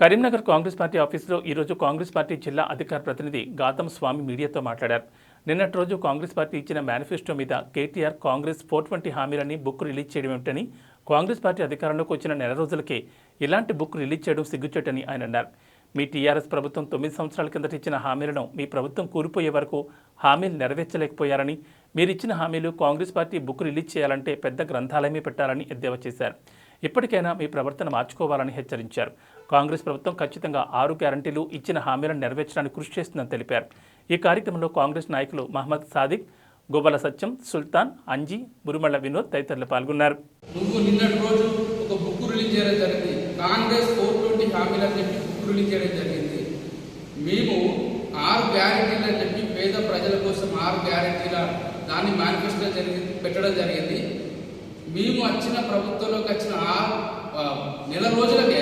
Karimnagar Congress party ఆఫీసులో ఈరోజు Congress party జిల్లా అధికార ప్రతినిధి గౌతమ్ స్వామి మీడియాతో మాట్లాడారు. నిన్నటి రోజు కాంగ్రెస్ పార్టీ ఇచ్చిన మేనిఫెస్టో మీద కేటీఆర్ కాంగ్రెస్ 420 హామీలని బుక్ రిలీజ్ చేయడం ఏమిటని, కాంగ్రెస్ పార్టీ అధికారంలోకి వచ్చిన నెల రోజులకే ఇలాంటి బుక్ రిలీజ్ చేయడం సిగ్గుచేటని ఆయన అన్నారు. మీ టీఆర్ఎస్ ప్రభుత్వం 9 సంవత్సరాల కిందట ఇచ్చిన హామీలను మీ ప్రభుత్వం కూలిపోయే వరకు హామీలు నెరవేర్చలేకపోయారని, మీరిచ్చిన హామీలు కాంగ్రెస్ పార్టీ బుక్ రిలీజ్ చేయాలంటే పెద్ద గ్రంథాలయమే పెట్టాలని ఎద్దేవా చేశారు. ఇప్పటికైనా మీ ప్రవర్తన మార్చుకోవాలని హెచ్చరించారు. కాంగ్రెస్ ప్రభుత్వం ఖచ్చితంగా 6 గ్యారంటీలు ఇచ్చిన హామీలను నెరవేర్చడానికి కృషి చేస్తుందని తెలిపారు. ఈ కార్యక్రమంలో కాంగ్రెస్ నాయకులు మహమ్మద్ సాదిక్, గోబల సత్యం, సుల్తాన్, అంజీ, మురుమళ్ళ వినోద్ తదితరులు పాల్గొన్నారు. నిన్నటి రోజు ఒక బుక్ రిలీజ్ చేయడం జరిగింది. కాంగ్రెస్ 420 హామీలు అని చెప్పి బుక్ రిలీజ్ చేయడం జరిగింది. మేము 6 గ్యారంటీలు అని చెప్పి పేద ప్రజల కోసం 6 గ్యారంటీల దాన్ని మేనిఫెస్టో పెట్టడం జరిగింది. మేము వచ్చిన ప్రభుత్వంలోకి వచ్చిన నెల రోజులకే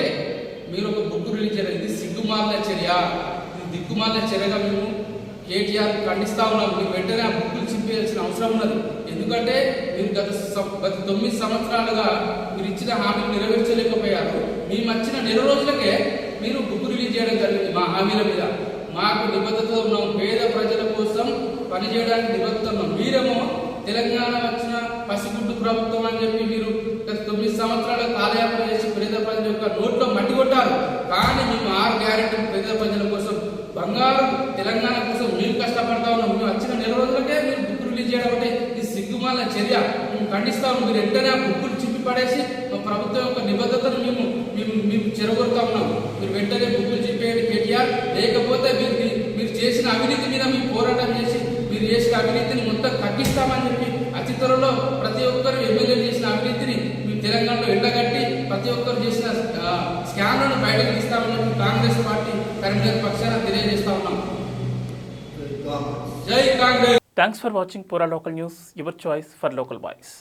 మీరు ఒక బుక్ రిలీజ్ చేయడం, ఇది సిగ్గుమాలిన చర్య, ఇది దిక్కుమాలిన చర్యగా మేము కేటీఆర్ ఖండిస్తా ఉన్నాం. మీరు వెంటనే ఆ బుక్కులు చింపేయాల్సిన అవసరం ఉన్నది. ఎందుకంటే మీరు గత 9 సంవత్సరాలుగా మీరు ఇచ్చిన హామీలు నెరవేర్చలేకపోయారు. మేము వచ్చిన నెల రోజులకే మీరు బుక్ రిలీజ్ చేయడం జరిగింది. మా హామీల మీద మాకు నిబద్ధత ఉన్నాం, పేద ప్రజల కోసం పనిచేయడానికి నిబద్ధత ఉన్నాం. మీరేమో తెలంగాణ వచ్చిన పసిగుడ్డు ప్రభుత్వం అని చెప్పి మీరు గత 9 సంవత్సరాల కాలయాపన చేసి పేద ప్రజల యొక్క నోట్లో మట్టి కొట్టారు. కానీ మేము 6 గ్యారెంటీలు పేద ప్రజల కోసం, బంగారు తెలంగాణ కోసం మేము కష్టపడతా ఉన్నాం. మేము వచ్చిన నెల రోజులకే మీరు బుక్ రిలీజ్ చేయడం అంటే ఇది సిగ్గుమాలిన చర్య. మేము ఖండిస్తా ఉన్నాం. మీరు వెంటనే ఆ బుక్కులు చింపి పడేసి మా ప్రభుత్వం యొక్క నిబద్ధతను మేము చెరగొడతా ఉన్నాం. మీరు వెంటనే బుక్కులు చింపేయండి కేటీఆర్, లేకపోతే మీరు చేసిన అవినీతి మీద మేము పోరాటం చేసి మీరు చేసిన అవినీతిని మొత్తం తగ్గిస్తామని చెప్పి అతి త్వరలో ప్రతి ఒక్కరు ఎమ్మెల్యేలు చేసిన అవినీతిని మేము తెలంగాణలో ఎండగట్టి ప్రతి ఒక్కరు చేసిన స్కామ్లను బయటకు తీస్తామని చెప్పి కాంగ్రెస్ పార్టీ కరీంనగర్ పక్షాన తెలియజేస్తా ఉన్నాం. జై Congress. Thanks for watching Pura Local News, your choice for local voice.